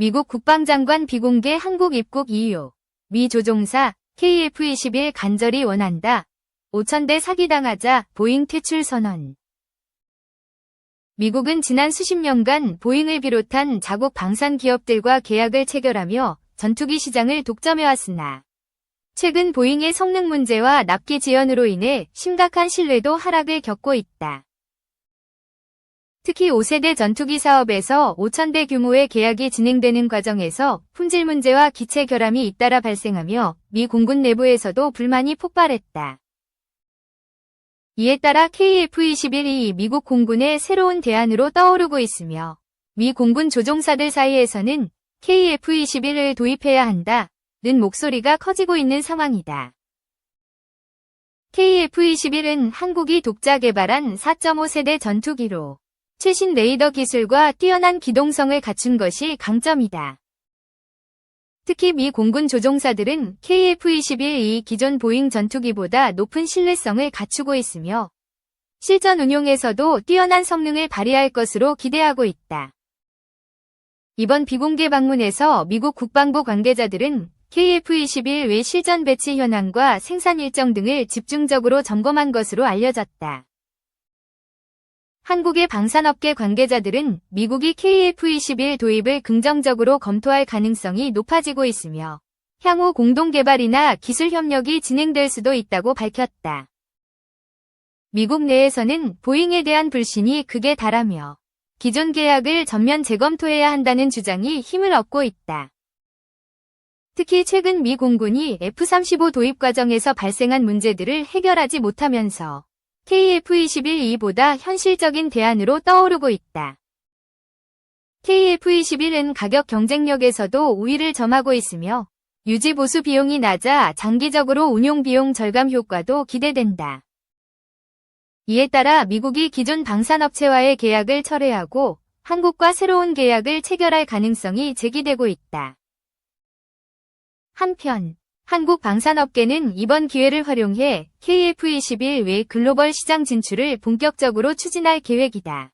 미국 국방장관 비공개 한국 입국 이유. 미 조종사 KF-21 간절히 원한다. 5,000대 사기당하자 보잉 퇴출 선언. 미국은 지난 수십 년간 보잉을 비롯한 자국 방산 기업들과 계약을 체결하며 전투기 시장을 독점해왔으나 최근 보잉의 성능 문제와 납기 지연으로 인해 심각한 신뢰도 하락을 겪고 있다. 특히 5세대 전투기 사업에서 5,000대 규모의 계약이 진행되는 과정에서 품질 문제와 기체 결함이 잇따라 발생하며 미 공군 내부에서도 불만이 폭발했다. 이에 따라 KF-21이 미국 공군의 새로운 대안으로 떠오르고 있으며 미 공군 조종사들 사이에서는 KF-21을 도입해야 한다는 목소리가 커지고 있는 상황이다. KF-21은 한국이 독자 개발한 4.5세대 전투기로 최신 레이더 기술과 뛰어난 기동성을 갖춘 것이 강점이다. 특히 미 공군 조종사들은 KF-21이 기존 보잉 전투기보다 높은 신뢰성을 갖추고 있으며 실전 운용에서도 뛰어난 성능을 발휘할 것으로 기대하고 있다. 이번 비공개 방문에서 미국 국방부 관계자들은 KF-21 외 실전 배치 현황과 생산 일정 등을 집중적으로 점검한 것으로 알려졌다. 한국의 방산업계 관계자들은 미국이 KF-21 도입을 긍정적으로 검토할 가능성이 높아지고 있으며 향후 공동개발이나 기술 협력이 진행될 수도 있다고 밝혔다. 미국 내에서는 보잉에 대한 불신이 극에 달하며 기존 계약을 전면 재검토해야 한다는 주장이 힘을 얻고 있다. 특히 최근 미 공군이 F-35 도입 과정에서 발생한 문제들을 해결하지 못하면서 KF-21E보다 현실적인 대안으로 떠오르고 있다. KF-21은 가격 경쟁력에서도 우위를 점하고 있으며 유지 보수 비용이 낮아 장기적으로 운용 비용 절감 효과도 기대된다. 이에 따라 미국이 기존 방산업체와의 계약을 철회하고 한국과 새로운 계약을 체결할 가능성이 제기되고 있다. 한편 한국 방산업계는 이번 기회를 활용해 KF-21 외 글로벌 시장 진출을 본격적으로 추진할 계획이다.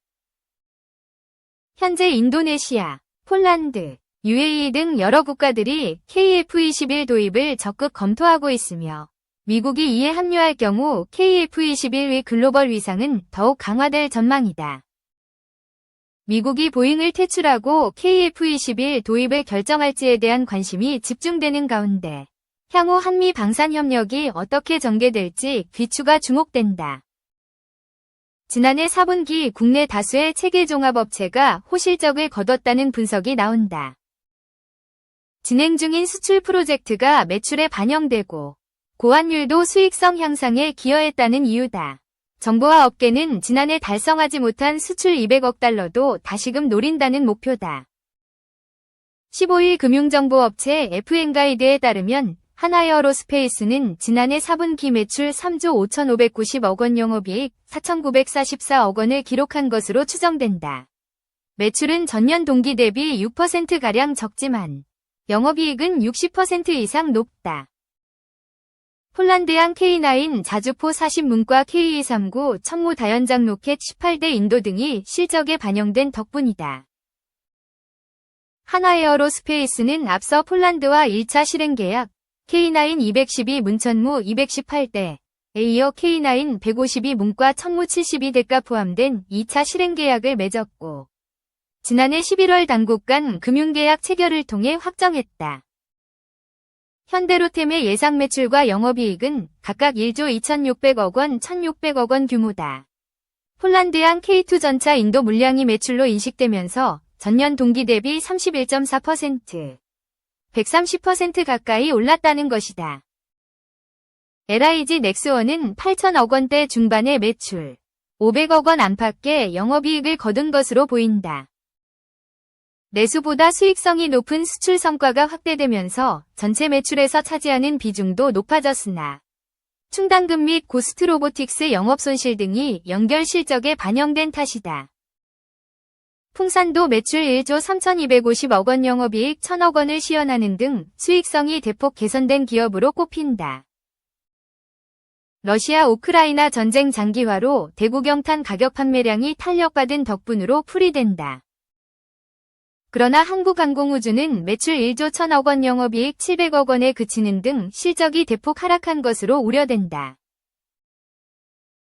현재 인도네시아, 폴란드, UAE 등 여러 국가들이 KF-21 도입을 적극 검토하고 있으며 미국이 이에 합류할 경우 KF-21 외 글로벌 위상은 더욱 강화될 전망이다. 미국이 보잉을 퇴출하고 KF-21 도입을 결정할지에 대한 관심이 집중되는 가운데 향후 한미 방산 협력이 어떻게 전개될지 귀추가 주목된다. 지난해 4분기 국내 다수의 체계 종합업체가 호실적을 거뒀다는 분석이 나온다. 진행 중인 수출 프로젝트가 매출에 반영되고 고환율도 수익성 향상에 기여했다는 이유다. 정부와 업계는 지난해 달성하지 못한 수출 200억 달러도 다시금 노린다는 목표다. 15일 금융정보업체 FN가이드에 따르면 한화에어로스페이스는 지난해 4분기 매출 3조 5,590억 원 영업이익 4,944억 원을 기록한 것으로 추정된다. 매출은 전년 동기 대비 6%가량 적지만 영업이익은 60% 이상 높다. 폴란드양 K9 자주포 40문과 K239 천무 다연장 로켓 18대 인도 등이 실적에 반영된 덕분이다. 한화에어로스페이스는 앞서 폴란드와 1차 실행 계약 K9 212 문천무 218대, 에 이어 K9 152 문과 천무 72대가 포함된 2차 실행 계약을 맺었고 지난해 11월 당국 간 금융계약 체결을 통해 확정했다. 현대로템의 예상 매출과 영업이익은 각각 1조 2,600억 원, 1,600억 원 규모다. 폴란드양 K2 전차 인도 물량이 매출로 인식되면서 전년 동기 대비 31.4%, 130% 가까이 올랐다는 것이다. LIG 넥스원은 8천억 원대 중반의 매출, 500억 원 안팎의 영업이익을 거둔 것으로 보인다. 내수보다 수익성이 높은 수출 성과가 확대되면서 전체 매출에서 차지하는 비중도 높아졌으나 충당금 및 고스트 로보틱스 영업 손실 등이 연결 실적에 반영된 탓이다. 풍산도 매출 1조 3,250억 원 영업이익 1,000억 원을 시현하는 등 수익성이 대폭 개선된 기업으로 꼽힌다. 러시아 우크라이나 전쟁 장기화로 대구경탄 가격 판매량이 탄력받은 덕분으로 풀이된다. 그러나 한국항공우주는 매출 1조 1,000억 원, 영업이익 700억 원에 그치는 등 실적이 대폭 하락한 것으로 우려된다.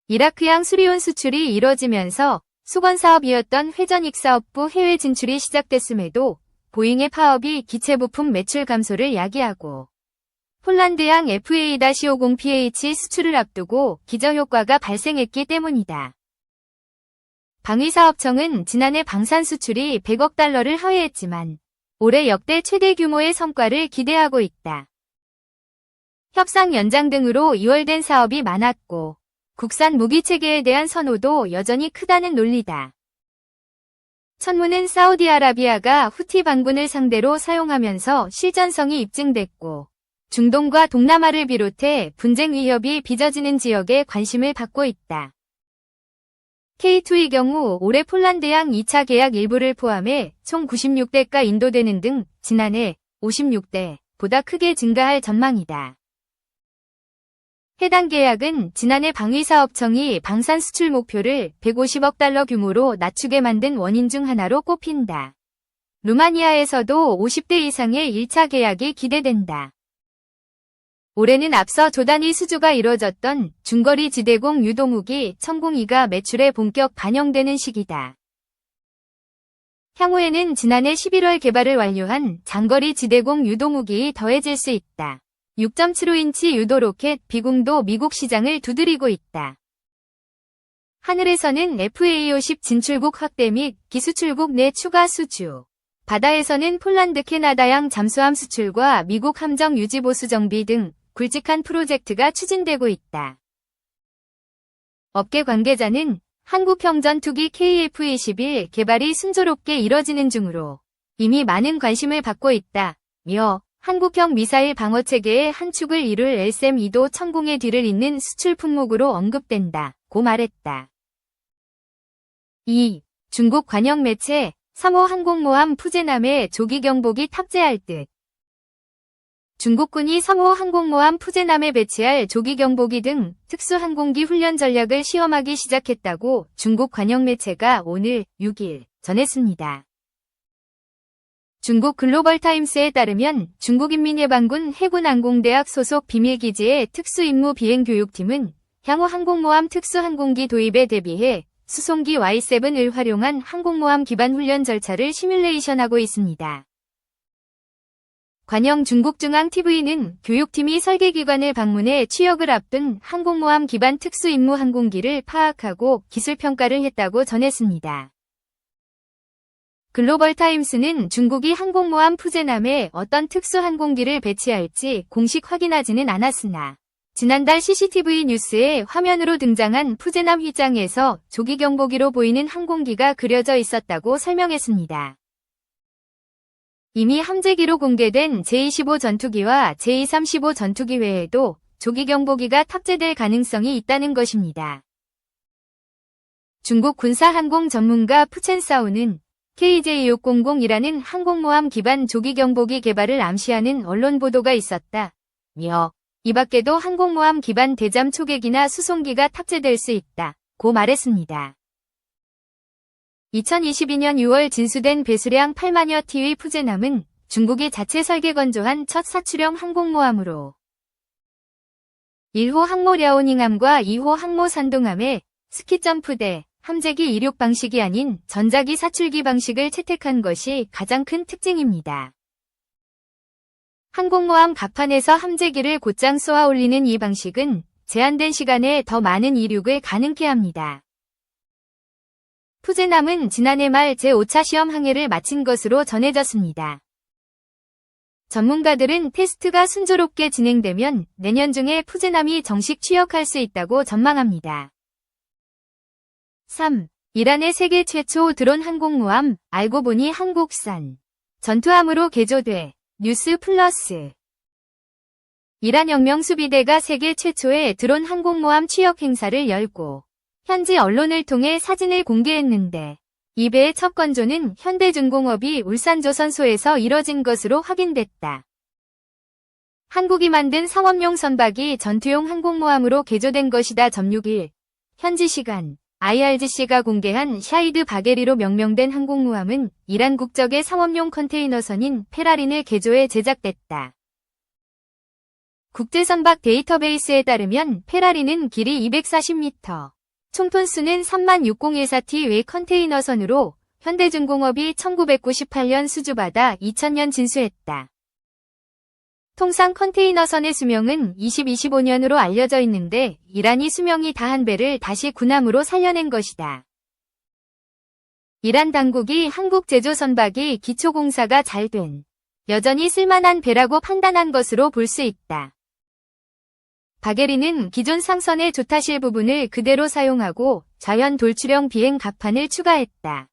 이라크양 수리온 수출이 이뤄지면서 수건사업이었던 회전익사업부 해외 진출이 시작됐음에도 보잉의 파업이 기체 부품 매출 감소를 야기하고 폴란드양 FA-50PH 수출을 앞두고 기저효과가 발생했기 때문이다. 방위사업청은 지난해 방산 수출이 100억 달러를 하회했지만 올해 역대 최대 규모의 성과를 기대하고 있다. 협상 연장 등으로 이월된 사업이 많았고 국산 무기체계에 대한 선호도 여전히 크다는 논리다. 천문은 사우디아라비아가 후티 반군을 상대로 사용하면서 실전성이 입증됐고 중동과 동남아를 비롯해 분쟁 위협이 빚어지는 지역에 관심을 받고 있다. K2의 경우 올해 폴란드양 2차 계약 일부를 포함해 총 96대가 인도되는 등 지난해 56대보다 크게 증가할 전망이다. 해당 계약은 지난해 방위사업청이 방산 수출 목표를 150억 달러 규모로 낮추게 만든 원인 중 하나로 꼽힌다. 루마니아에서도 50대 이상의 1차 계약이 기대된다. 올해는 앞서 조단위 수주가 이뤄졌던 중거리 지대공 유도무기 천공이가 매출에 본격 반영되는 시기다. 향후에는 지난해 11월 개발을 완료한 장거리 지대공 유도무기가 더해질 수 있다. 6.75인치 유도 로켓 비공도 미국 시장을 두드리고 있다. 하늘에서는 FA-50 진출국 확대 및 기수출국 내 추가 수주. 바다에서는 폴란드 캐나다양 잠수함 수출과 미국 함정 유지 보수 정비 등 굵직한 프로젝트가 추진되고 있다. 업계 관계자는 한국형 전투기 KF-21 개발이 순조롭게 이뤄지는 중으로 이미 많은 관심을 받고 있다며 한국형 미사일 방어체계의 한 축을 이룰 LSM-2도 천공의 뒤를 잇는 수출 품목으로 언급된다고 말했다. 2. 중국 관영 매체 3호 항공모함 푸제남에 조기 경보기 탑재할 듯. 중국군이 3호 항공모함 푸제남에 배치할 조기 경보기 등 특수항공기 훈련 전략을 시험하기 시작했다고 중국 관영 매체가 오늘 6일 전했습니다. 중국 글로벌타임스에 따르면 중국인민해방군 해군항공대학 소속 비밀기지의 특수임무 비행교육팀은 향후 항공모함 특수항공기 도입에 대비해 수송기 Y7을 활용한 항공모함 기반 훈련 절차를 시뮬레이션하고 있습니다. 관영 중국중앙TV는 교육팀이 설계기관을 방문해 취역을 앞둔 항공모함 기반 특수임무 항공기를 파악하고 기술평가를 했다고 전했습니다. 글로벌타임스는 중국이 항공모함 푸제남에 어떤 특수항공기를 배치할지 공식 확인하지는 않았으나 지난달 CCTV 뉴스에 화면으로 등장한 푸제남 휘장에서 조기 경보기로 보이는 항공기가 그려져 있었다고 설명했습니다. 이미 함재기로 공개된 제-25 전투기와 제-35 전투기 외에도 조기 경보기가 탑재될 가능성이 있다는 것입니다. 중국 군사항공 전문가 푸첸사오는 KJ-600이라는 항공모함 기반 조기 경보기 개발을 암시하는 언론 보도가 있었다며 이 밖에도 항공모함 기반 대잠 초계기나 수송기가 탑재될 수 있다고 말했습니다. 2022년 6월 진수된 배수량 8만여 T의 푸제남은 중국이 자체 설계 건조한 첫 사출형 항공모함으로 1호 항모 랴오닝함과 2호 항모 산동함에 스키점프대, 함재기 이륙 방식이 아닌 전자기 사출기 방식을 채택한 것이 가장 큰 특징입니다. 항공모함 갑판에서 함재기를 곧장 쏘아 올리는 이 방식은 제한된 시간에 더 많은 이륙을 가능케 합니다. 푸제남은 지난해 말 제5차 시험 항해를 마친 것으로 전해졌습니다. 전문가들은 테스트가 순조롭게 진행되면 내년 중에 푸제남이 정식 취역할 수 있다고 전망합니다. 3. 이란의 세계 최초 드론 항공모함, 알고 보니 한국산. 전투함으로 개조돼. 뉴스 플러스. 이란 혁명수비대가 세계 최초의 드론 항공모함 취역 행사를 열고 현지 언론을 통해 사진을 공개했는데 이 배의 첫 건조는 현대중공업이 울산조선소에서 이뤄진 것으로 확인됐다. 한국이 만든 상업용 선박이 전투용 항공모함으로 개조된 것이다. 6일 현지 시간 IRGC가 공개한 샤히드 바게리로 명명된 항공모함은 이란 국적의 상업용 컨테이너선인 페라린의 개조에 제작됐다. 국제선박 데이터베이스에 따르면 페라린은 길이 240m, 총톤수는 36,014T의 컨테이너선으로 현대중공업이 1998년 수주받아 2000년 진수했다. 통상 컨테이너선의 수명은 20-25년으로 알려져 있는데 이란이 수명이 다한 배를 다시 군함으로 살려낸 것이다. 이란 당국이 한국 제조 선박이 기초공사가 잘 된, 여전히 쓸만한 배라고 판단한 것으로 볼 수 있다. 바게리는 기존 상선의 조타실 부분을 그대로 사용하고 좌현 돌출형 비행 갑판을 추가했다.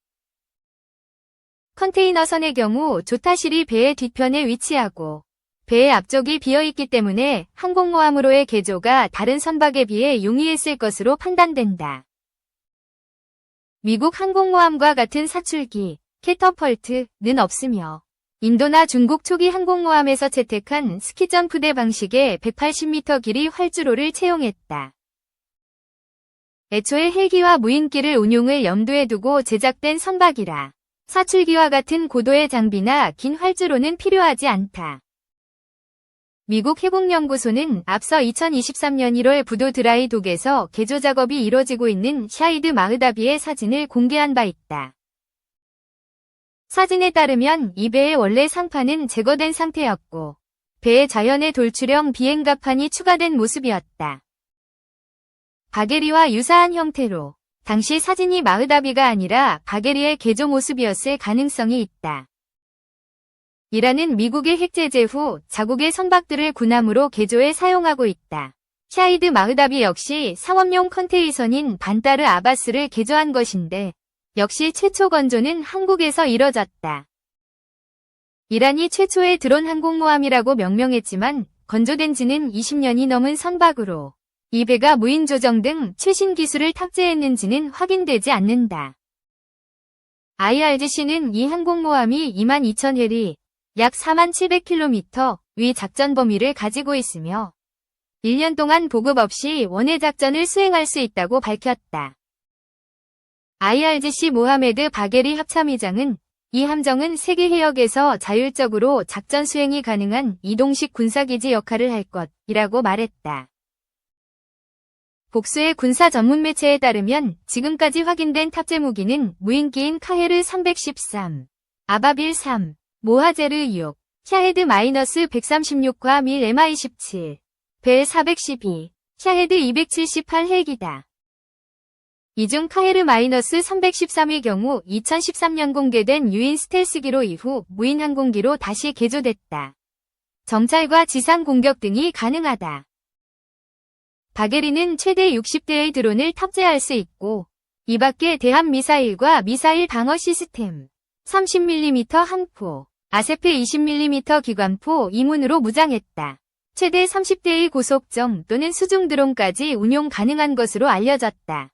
컨테이너선의 경우 조타실이 배의 뒤편에 위치하고 배의 앞쪽이 비어있기 때문에 항공모함으로의 개조가 다른 선박에 비해 용이했을 것으로 판단된다. 미국 항공모함과 같은 사출기, 캐터펄트는 없으며 인도나 중국 초기 항공모함에서 채택한 스키점프대 방식의 180m 길이 활주로를 채용했다. 애초에 헬기와 무인기를 운용을 염두에 두고 제작된 선박이라 사출기와 같은 고도의 장비나 긴 활주로는 필요하지 않다. 미국 해군연구소는 앞서 2023년 1월 부도 드라이 독에서 개조 작업이 이뤄지고 있는 샤히드 마흐다비의 사진을 공개한 바 있다. 사진에 따르면 이 배의 원래 상판은 제거된 상태였고 배의 좌연의 돌출형 비행갑판이 추가된 모습이었다. 바게리와 유사한 형태로 당시 사진이 마흐다비가 아니라 바게리의 개조 모습이었을 가능성이 있다. 이란은 미국의 핵제재 후 자국의 선박들을 군함으로 개조해 사용하고 있다. 샤히드 마흐다비 역시 상업용 컨테이너선인 반타르 아바스를 개조한 것인데 역시 최초 건조는 한국에서 이뤄졌다. 이란이 최초의 드론 항공모함이라고 명명했지만 건조된 지는 20년이 넘은 선박으로 이 배가 무인 조정 등 최신 기술을 탑재했는지는 확인되지 않는다. IRGC는 이 항공모함이 22,000회리, 약 47,000km 위 작전 범위를 가지고 있으며 1년 동안 보급 없이 원해 작전을 수행할 수 있다고 밝혔다. IRGC 모하메드 바게리 합참의장은 이 함정은 세계 해역에서 자율적으로 작전 수행이 가능한 이동식 군사기지 역할을 할 것이라고 말했다. 복수의 군사 전문 매체에 따르면 지금까지 확인된 탑재 무기는 무인기인 카헤르 313, 아바빌 3, 모하제르 6, 샤헤드 -136과 밀 MI-17, 벨 412, 샤헤드 278 헬기다. 이 중 카헤르 -313의 경우 2013년 공개된 유인 스텔스기로 이후 무인 항공기로 다시 개조됐다. 정찰과 지상 공격 등이 가능하다. 바게리는 최대 60대의 드론을 탑재할 수 있고 이 밖에 대함 미사일과 미사일 방어 시스템, 30mm 항포, 아세프 20mm 기관포 이문으로 무장했다. 최대 30대의 고속정 또는 수중 드론까지 운용 가능한 것으로 알려졌다.